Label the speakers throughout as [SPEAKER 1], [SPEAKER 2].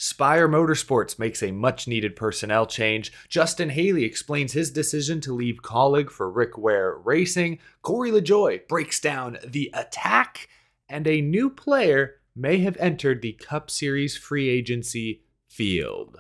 [SPEAKER 1] Spire Motorsports makes a much-needed personnel change. Justin Haley explains his decision to leave Colleague for Rick Ware Racing. Corey LaJoie breaks down the attack. And a new player may have entered the Cup Series free agency field.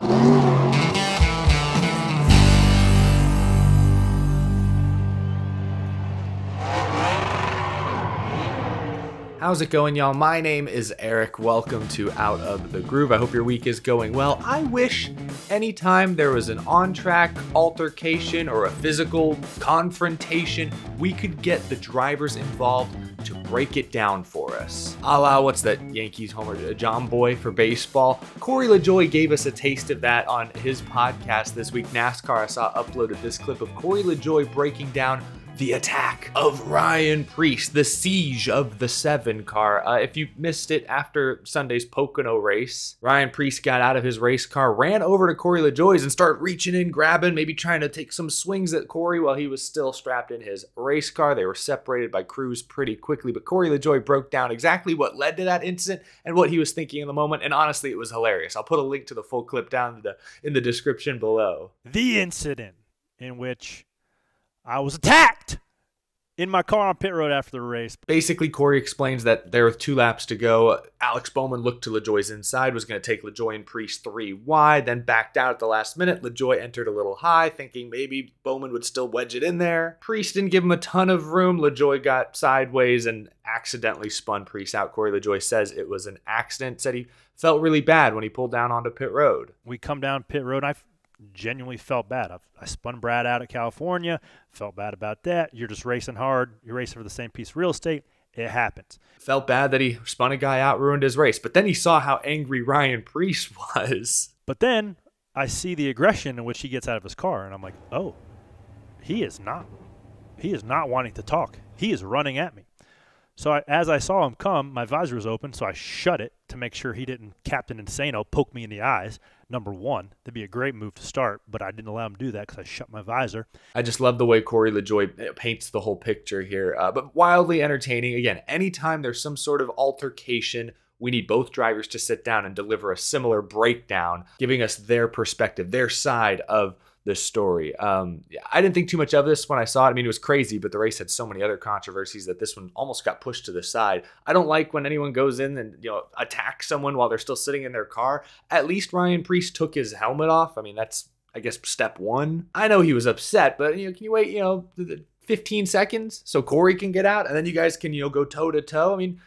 [SPEAKER 1] How's it going, y'all? My name is Eric. Welcome to Out of the Groove. I hope your week is going well. I wish anytime there was an on-track altercation or a physical confrontation, we could get the drivers involved to break it down for us. A la, what's that Yankees homer, John Boy for baseball? Corey LaJoie gave us a taste of that on his podcast this week. NASCAR, I saw uploaded this clip of Corey LaJoie breaking down the attack of Ryan Preece, the siege of the 7 car. If you missed it after Sunday's Pocono race, Ryan Preece got out of his race car, ran over to Corey LaJoie's and started reaching in, grabbing, maybe trying to take some swings at Corey while he was still strapped in his race car. They were separated by crews pretty quickly, but Corey LaJoie broke down exactly what led to that incident and what he was thinking in the moment, and honestly, it was hilarious. I'll put a link to the full clip down in the description below.
[SPEAKER 2] The incident in which I was attacked in my car on pit road after the race.
[SPEAKER 1] Basically, Corey explains that there were 2 laps to go. Alex Bowman looked to LaJoie's inside, was going to take LaJoie and Preece 3 wide, then backed out at the last minute. LaJoie entered a little high, thinking maybe Bowman would still wedge it in there. Preece didn't give him a ton of room. LaJoie got sideways and accidentally spun Preece out. Corey LaJoie says it was an accident, said he felt really bad when he pulled down onto pit road.
[SPEAKER 2] We come down pit road, and I genuinely felt bad. I spun Brad out at California, felt bad about that. You're just racing hard. You're racing for the same piece of real estate. It happens.
[SPEAKER 1] Felt bad that he spun a guy out, ruined his race. But then he saw how angry Ryan Preece was.
[SPEAKER 2] But then I see the aggression in which he gets out of his car, and I'm like, oh, he is not wanting to talk. He is running at me. So as I saw him come, my visor was open, so I shut it to make sure he didn't, Captain Insano, poke me in the eyes. Number one, that'd be a great move to start, but I didn't allow him to do that because I shut my visor.
[SPEAKER 1] I just love the way Corey LaJoie paints the whole picture here, but wildly entertaining. Again, anytime there's some sort of altercation, we need both drivers to sit down and deliver a similar breakdown, giving us their perspective, their side of the story. I didn't think too much of this when I saw it. I mean, it was crazy, but the race had so many other controversies that this one almost got pushed to the side. I don't like when anyone goes in and attacks someone while they're still sitting in their car. At least Ryan Preece took his helmet off. I mean, that's, I guess, step one. I know he was upset, but can you wait 15 seconds so Corey can get out and then you guys can go toe to toe? I mean,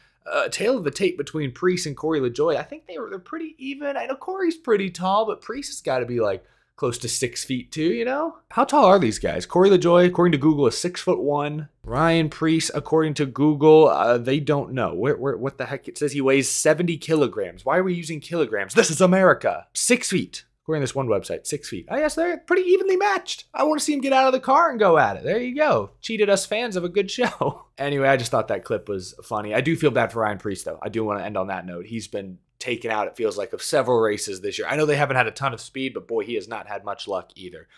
[SPEAKER 1] tail of the tape between Preece and Corey LaJoie. I think they're pretty even. I know Corey's pretty tall, but Preece has got to be like close to 6 feet too, How tall are these guys? Corey LaJoie, according to Google, is 6'1". Ryan Preece, according to Google, they don't know. What the heck? It says he weighs 70 kilograms. Why are we using kilograms? This is America. 6 feet. According to this one website, 6 feet. I guess they're pretty evenly matched. I want to see him get out of the car and go at it. There you go. Cheated us fans of a good show. Anyway, I just thought that clip was funny. I do feel bad for Ryan Preece, though. I do want to end on that note. He's been taken out, it feels like, of several races this year. I know they haven't had a ton of speed, but boy, he has not had much luck either.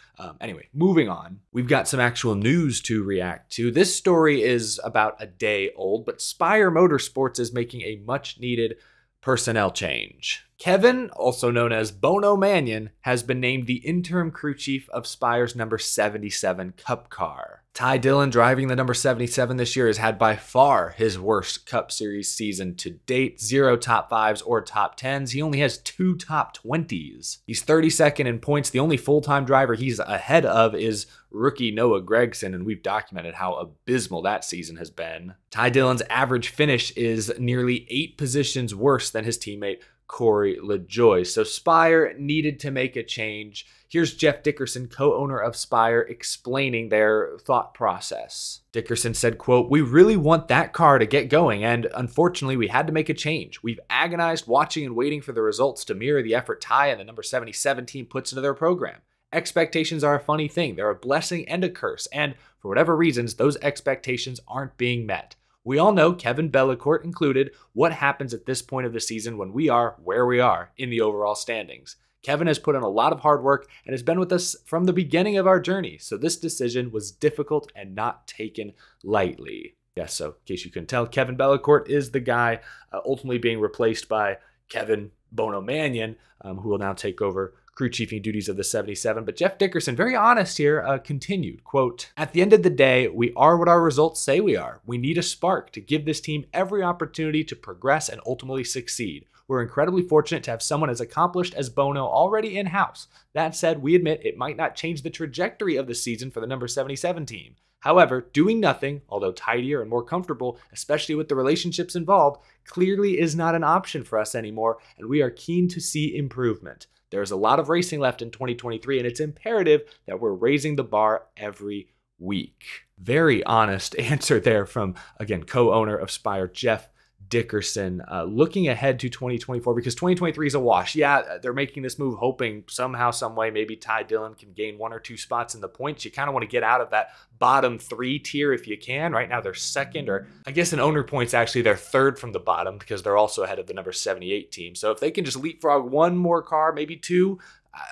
[SPEAKER 1] Anyway, moving on. We've got some actual news to react to. This story is about a day old, but Spire Motorsports is making a much-needed personnel change. Kevin, also known as Bono Mannion, has been named the interim crew chief of Spire's number 77 Cup car. Ty Dillon, driving the number 77 this year, has had by far his worst Cup Series season to date. 0 top 5s or top 10s. He only has 2 top 20s. He's 32nd in points. The only full-time driver he's ahead of is rookie Noah Gragson, and we've documented how abysmal that season has been. Ty Dillon's average finish is nearly 8 positions worse than his teammate Corey LaJoie. So Spire needed to make a change. Here's Jeff Dickerson, co-owner of Spire, explaining their thought process. Dickerson said, quote, "We really want that car to get going, and unfortunately we had to make a change. We've agonized watching and waiting for the results to mirror the effort Ty and the number 77 team puts into their program. Expectations are a funny thing. They're a blessing and a curse, and for whatever reasons, those expectations aren't being met. We all know, Kevin Bellicourt included, what happens at this point of the season when we are where we are in the overall standings. Kevin has put in a lot of hard work and has been with us from the beginning of our journey, so this decision was difficult and not taken lightly." Yes, so in case you couldn't tell, Kevin Bellicourt is the guy ultimately being replaced by Kevin Bono Mannion, who will now take over crew chiefing duties of the 77. But Jeff Dickerson, very honest here, continued, quote, "At the end of the day, we are what our results say we are. We need a spark to give this team every opportunity to progress and ultimately succeed. We're incredibly fortunate to have someone as accomplished as Bono already in-house. That said, we admit it might not change the trajectory of the season for the number 77 team. However, doing nothing, although tidier and more comfortable, especially with the relationships involved, clearly is not an option for us anymore, and we are keen to see improvement. There is a lot of racing left in 2023, and it's imperative that we're raising the bar every week." Very honest answer there from, again, co-owner of Spire, Jeff Dickerson, looking ahead to 2024, because 2023 is a wash. Yeah, they're making this move hoping somehow, some way, maybe Ty Dillon can gain 1 or 2 spots in the points. You kind of want to get out of that bottom 3 tier if you can. Right now they're second, or I guess in owner points, actually they're third from the bottom because they're also ahead of the number 78 team. So if they can just leapfrog 1 more car, maybe 2,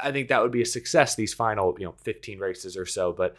[SPEAKER 1] I think that would be a success these final 15 races or so. But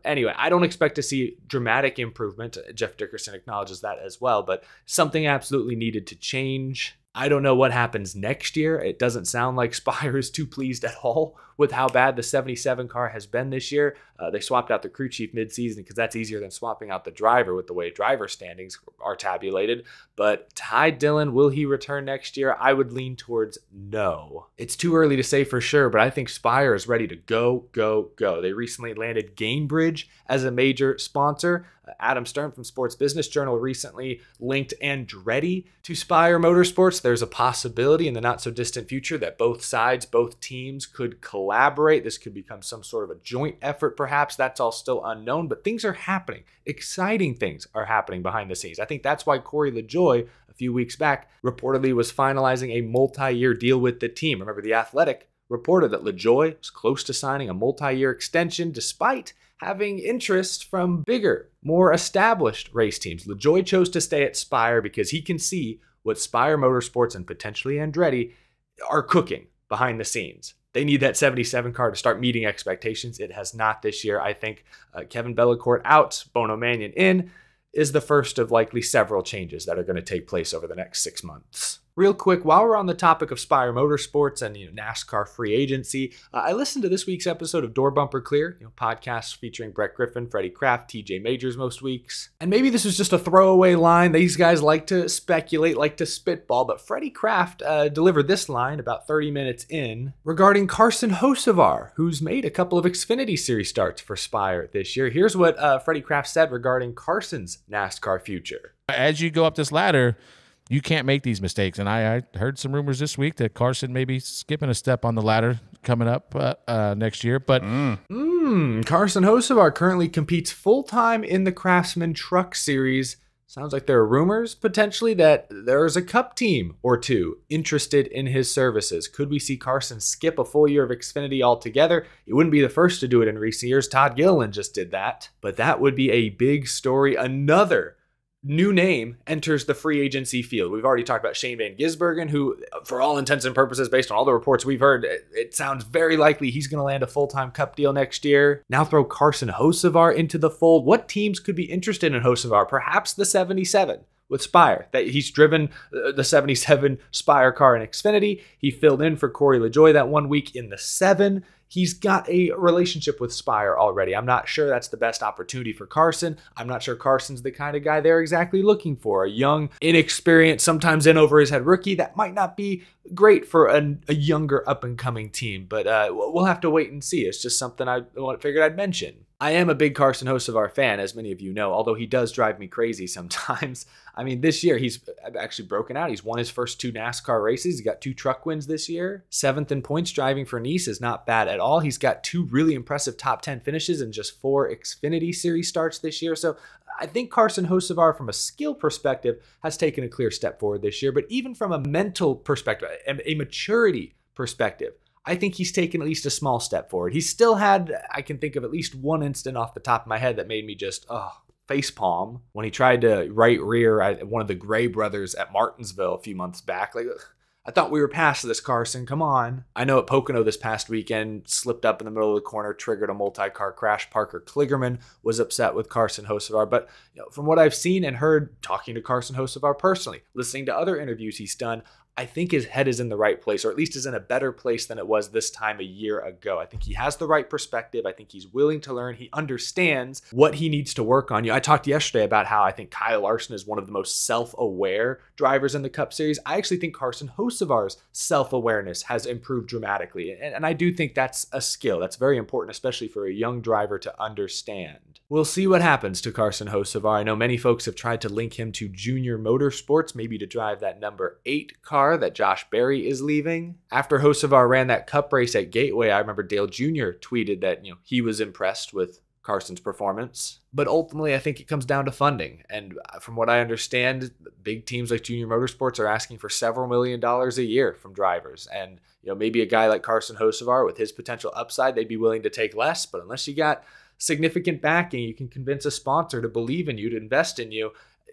[SPEAKER 1] anyway, I don't expect to see dramatic improvement. Jeff Dickerson acknowledges that as well, but something absolutely needed to change. I don't know what happens next year. It doesn't sound like Spire is too pleased at all with how bad the 77 car has been this year. They swapped out the crew chief midseason because that's easier than swapping out the driver with the way driver standings are tabulated. But Ty Dillon, will he return next year? I would lean towards no. It's too early to say for sure, but I think Spire is ready to go, go, go. They recently landed Gainbridge as a major sponsor. Adam Stern from Sports Business Journal recently linked Andretti to Spire Motorsports. There's a possibility in the not so distant future that both sides, both teams could collaborate. This could become some sort of a joint effort, perhaps. That's all still unknown, but things are happening. Exciting things are happening behind the scenes. I think that's why Corey LaJoie, a few weeks back, reportedly was finalizing a multi-year deal with the team. Remember, The Athletic reported that LaJoie was close to signing a multi-year extension despite having interest from bigger, more established race teams. LaJoie chose to stay at Spire because he can see what Spire Motorsports and potentially Andretti are cooking behind the scenes. They need that 77 car to start meeting expectations. It has not this year. I think Kevin Bellicourt out, Bono Mannion in, is the first of likely several changes that are going to take place over the next 6 months. Real quick, while we're on the topic of Spire Motorsports and NASCAR free agency, I listened to this week's episode of Door Bumper Clear, podcasts featuring Brett Griffin, Freddie Kraft, TJ Majors most weeks. And maybe this was just a throwaway line. These guys like to speculate, like to spitball, but Freddie Kraft delivered this line about 30 minutes in regarding Carson Hocevar, who's made a couple of Xfinity Series starts for Spire this year. Here's what Freddie Kraft said regarding Carson's NASCAR future.
[SPEAKER 3] As you go up this ladder, you can't make these mistakes. And I heard some rumors this week that Carson may be skipping a step on the ladder coming up next year. But
[SPEAKER 1] Carson Hocevar currently competes full-time in the Craftsman Truck Series. Sounds like there are rumors potentially that there's a Cup team or two interested in his services. Could we see Carson skip a full year of Xfinity altogether? He wouldn't be the first to do it in recent years. Todd Gilliland just did that. But that would be a big story. Another new name enters the free agency field. We've already talked about Shane Van Gisbergen, who, for all intents and purposes, based on all the reports we've heard, it sounds very likely he's going to land a full-time Cup deal next year. Now throw Carson Hocevar into the fold. What teams could be interested in Hocevar? Perhaps the 77 with Spire. That he's driven the 77 Spire car in Xfinity. He filled in for Corey LaJoie that 1 week in the 7. He's got a relationship with Spire already. I'm not sure that's the best opportunity for Carson. I'm not sure Carson's the kind of guy they're exactly looking for. A young, inexperienced, sometimes in over his head rookie. That might not be great for a younger up-and-coming team, but we'll have to wait and see. It's just something I figured I'd mention. I am a big Carson Hocevar fan, as many of you know, although he does drive me crazy sometimes. I mean, this year he's actually broken out. He's won his first 2 NASCAR races. He got 2 truck wins this year. 7th in points driving for Nice is not bad at all. He's got 2 really impressive top 10 finishes and just 4 Xfinity Series starts this year. So I think Carson Hocevar, from a skill perspective, has taken a clear step forward this year. But even from a mental perspective, a maturity perspective, I think he's taken at least a small step forward. He's still had, I can think of at least one instant off the top of my head that made me just, facepalm when he tried to right rear one of the Gray brothers at Martinsville a few months back. Like, I thought we were past this, Carson. Come on. I know at Pocono this past weekend, slipped up in the middle of the corner, triggered a multi-car crash. Parker Kligerman was upset with Carson Hocevar. But from what I've seen and heard, talking to Carson Hocevar personally, listening to other interviews he's done, I think his head is in the right place, or at least is in a better place than it was this time a year ago. I think he has the right perspective. I think he's willing to learn. He understands what he needs to work on. I talked yesterday about how I think Kyle Larson is one of the most self-aware drivers in the Cup Series. I actually think Carson Hocevar's self-awareness has improved dramatically. And I do think that's a skill. That's very important, especially for a young driver to understand. We'll see what happens to Carson Hocevar. I know many folks have tried to link him to Junior Motorsports, maybe to drive that number 8 car that Josh Berry is leaving. After Hocevar ran that Cup race at Gateway, I remember Dale Jr. tweeted that he was impressed with Carson's performance. But ultimately, I think it comes down to funding. And from what I understand, big teams like Junior Motorsports are asking for several $1 million a year from drivers. And maybe a guy like Carson Hocevar with his potential upside, they'd be willing to take less. But unless you got significant backing, you can convince a sponsor to believe in you, to invest in you.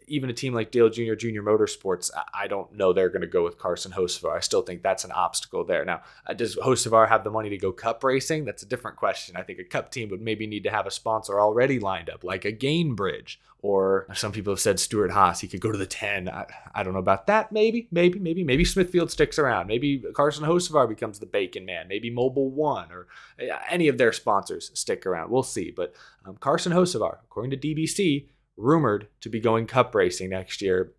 [SPEAKER 1] Even a team like Dale Jr., Junior Motorsports, I don't know they're going to go with Carson Hocevar. I still think that's an obstacle there. Now, does Hocevar have the money to go Cup racing? That's a different question. I think a Cup team would maybe need to have a sponsor already lined up, like a Gainbridge, or some people have said Stuart Haas. He could go to the 10. I don't know about that. Maybe Smithfield sticks around. Maybe Carson Hocevar becomes the Bacon Man. Maybe Mobile One or any of their sponsors stick around. We'll see. But Carson Hocevar, according to DBC, rumored to be going Cup racing next year.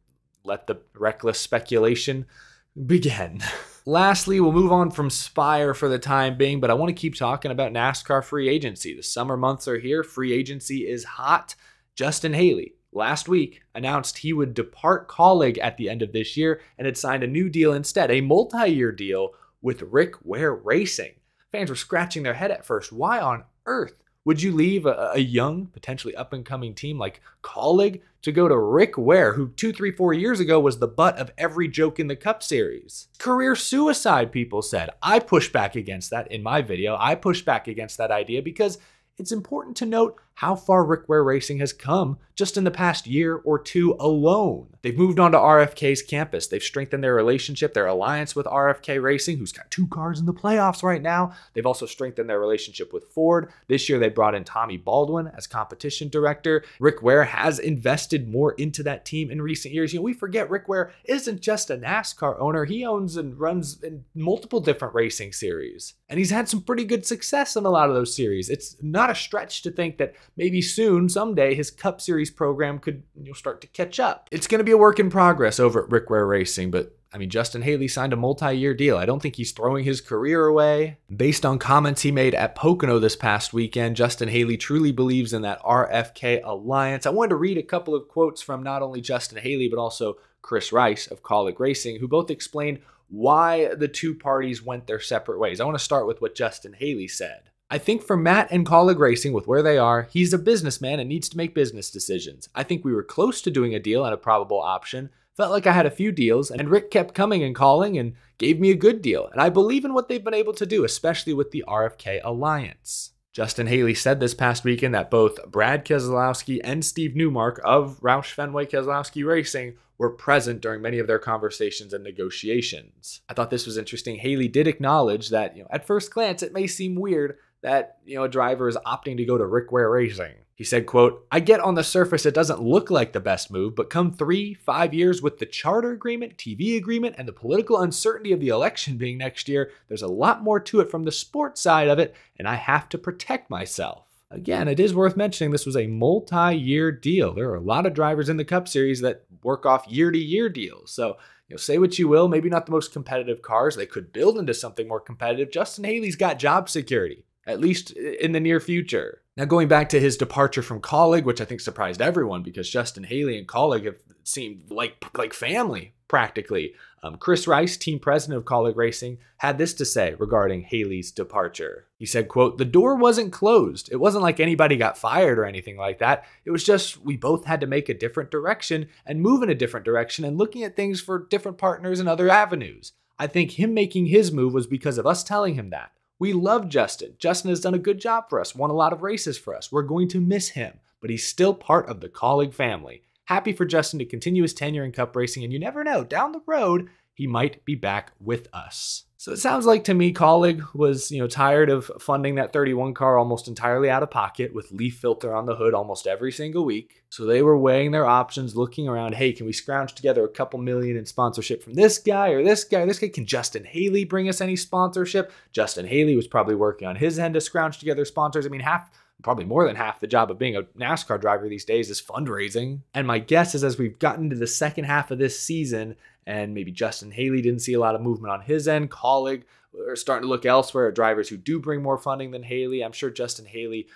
[SPEAKER 1] Let the reckless speculation begin. Lastly, we'll move on from Spire for the time being, but I want to keep talking about NASCAR free agency. The summer months are here. Free agency is hot. Justin Haley, last week, announced he would depart Colleague at the end of this year and had signed a new deal instead, a multi-year deal with Rick Ware Racing. Fans were scratching their head at first. Why on earth would you leave a young, potentially up-and-coming team like Colleague to go to Rick Ware, who 2, 3, 4 years ago was the butt of every joke in the Cup Series? Career suicide, people said. I pushed back against that in my video. I pushed back against that idea because it's important to note how far Rick Ware Racing has come just in the past year or two alone. They've moved on to RFK's campus. They've strengthened their relationship, their alliance with RFK Racing, who's got 2 cars in the playoffs right now. They've also strengthened their relationship with Ford. This year, they brought in Tommy Baldwin as competition director. Rick Ware has invested more into that team in recent years. We forget Rick Ware isn't just a NASCAR owner. He owns and runs in multiple different racing series. And he's had some pretty good success in a lot of those series. It's not a stretch to think that maybe soon, someday, his Cup Series program could start to catch up. It's going to be a work in progress over at Rick Ware Racing, but Justin Haley signed a multi-year deal. I don't think he's throwing his career away. Based on comments he made at Pocono this past weekend, Justin Haley truly believes in that RFK alliance. I wanted to read a couple of quotes from not only Justin Haley, but also Chris Rice of Colleague Racing, who both explained why the two parties went their separate ways. I want to start with what Justin Haley said. I think for Matt and Colleague Racing, with where they are, he's a businessman and needs to make business decisions. I think we were close to doing a deal and a probable option. Felt like I had a few deals, and Rick kept coming and calling and gave me a good deal. And I believe in what they've been able to do, especially with the RFK Alliance. Justin Haley said this past weekend that both Brad Keselowski and Steve Newmark of Roush Fenway Keselowski Racing were present during many of their conversations and negotiations. I thought this was interesting. Haley did acknowledge that, at first glance, it may seem weird that, a driver is opting to go to Rick Ware Racing. He said, quote, "I get on the surface it doesn't look like the best move, but come 3-5 years with the charter agreement, TV agreement, and the political uncertainty of the election being next year, there's a lot more to it from the sports side of it, and I have to protect myself." Again, it is worth mentioning this was a multi-year deal. There are a lot of drivers in the Cup Series that work off year-to-year deals. So, say what you will, maybe not the most competitive cars. They could build into something more competitive. Justin Haley's got job security, at least in the near future. Now, going back to his departure from Colleague, which I think surprised everyone because Justin Haley and Colleague have seemed like family, practically. Chris Rice, team president of Colleague Racing, had this to say regarding Haley's departure. He said, quote, "The door wasn't closed. It wasn't like anybody got fired or anything like that. It was just we both had to make a different direction and move in a different direction and looking at things for different partners and other avenues. I think him making his move was because of us telling him that. We love Justin. Justin has done a good job for us, won a lot of races for us. We're going to miss him, but he's still part of the Colleague family. Happy for Justin to continue his tenure in Cup racing, and you never know, down the road, he might be back with us. So it sounds like to me, Colleague was, tired of funding that 31 car almost entirely out of pocket with leaf filter on the hood almost every single week. So they were weighing their options, looking around, hey, can we scrounge together a couple million in sponsorship from this guy or this guy or this guy? Can Justin Haley bring us any sponsorship? Justin Haley was probably working on his end to scrounge together sponsors. I mean, probably more than half the job of being a NASCAR driver these days is fundraising. And my guess is as we've gotten to the second half of this season, and maybe Justin Haley didn't see a lot of movement on his end, Colleague are starting to look elsewhere at drivers who do bring more funding than Haley. I'm sure Justin Haley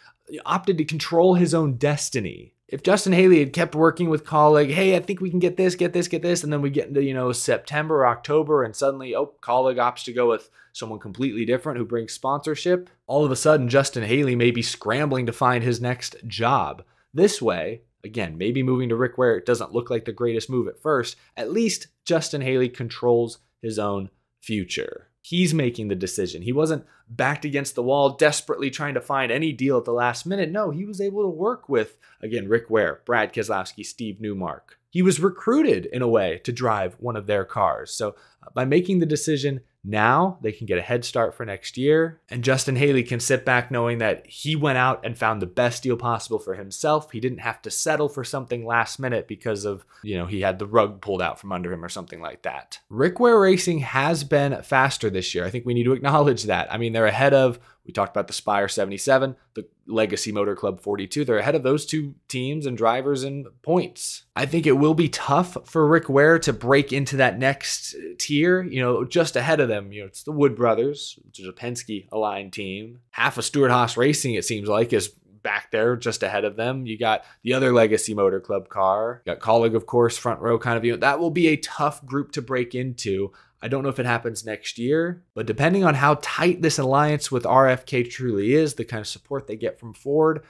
[SPEAKER 1] opted to control his own destiny. If Justin Haley had kept working with Colleague, hey, I think we can get this, and then we get into, September or October, and suddenly, Colleague opts to go with someone completely different who brings sponsorship, all of a sudden, Justin Haley may be scrambling to find his next job. This way, again, maybe moving to Rick Ware, it doesn't look like the greatest move at first. At least Justin Haley controls his own future. He's making the decision. He wasn't backed against the wall, desperately trying to find any deal at the last minute. No, he was able to work with, again, Rick Ware, Brad Keselowski, Steve Newmark. He was recruited in a way to drive one of their cars. So by making the decision now, they can get a head start for next year. And Justin Haley can sit back knowing that he went out and found the best deal possible for himself. He didn't have to settle for something last minute because of, he had the rug pulled out from under him or something like that. Rick Ware Racing has been faster this year. I think we need to acknowledge that. I mean, they're ahead of, we talked about the Spire 77, the Legacy Motor Club 42. They're ahead of those two teams and drivers in points. I think it will be tough for Rick Ware to break into that next tier, just ahead of them. It's the Wood Brothers, which is a Penske-aligned team. Half of Stewart-Haas Racing, it seems like, is back there just ahead of them. You got the other Legacy Motor Club car. You got Colleague, of course, front row kind of. That will be a tough group to break into. I don't know if it happens next year, but depending on how tight this alliance with RFK truly is, the kind of support they get from Ford,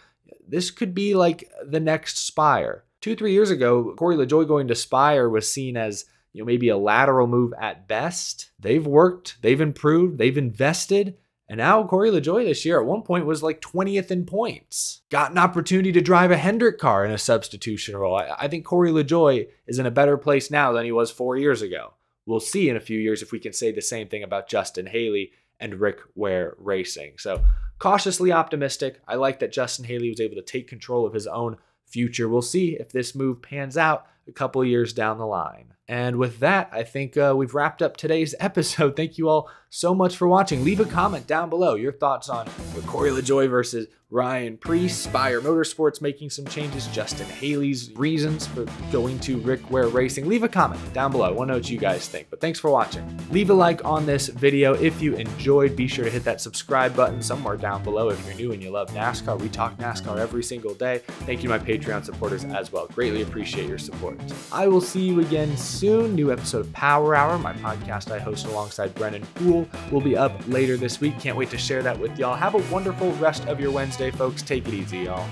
[SPEAKER 1] this could be like the next Spire. 2-3 years ago, Corey LaJoie going to Spire was seen as maybe a lateral move at best. They've worked, they've improved, they've invested, and now Corey LaJoie this year at one point was like 20th in points. Got an opportunity to drive a Hendrick car in a substitution role. I think Corey LaJoie is in a better place now than he was 4 years ago. We'll see in a few years if we can say the same thing about Justin Haley and Rick Ware Racing. So cautiously optimistic. I like that Justin Haley was able to take control of his own future. We'll see if this move pans out a couple of years down the line. And with that, I think we've wrapped up today's episode. Thank you all so much for watching. Leave a comment down below. Your thoughts on Corey LaJoie versus Ryan Preece, Spire Motorsports making some changes, Justin Haley's reasons for going to Rick Ware Racing. Leave a comment down below. I want to know what you guys think. But thanks for watching. Leave a like on this video if you enjoyed. Be sure to hit that subscribe button somewhere down below if you're new and you love NASCAR. We talk NASCAR every single day. Thank you to my Patreon supporters as well. Greatly appreciate your support. I will see you again soon. New episode of Power Hour, my podcast I host alongside Brennan Poole, will be up later this week. Can't wait to share that with y'all. Have a wonderful rest of your Wednesday, folks. Take it easy, y'all.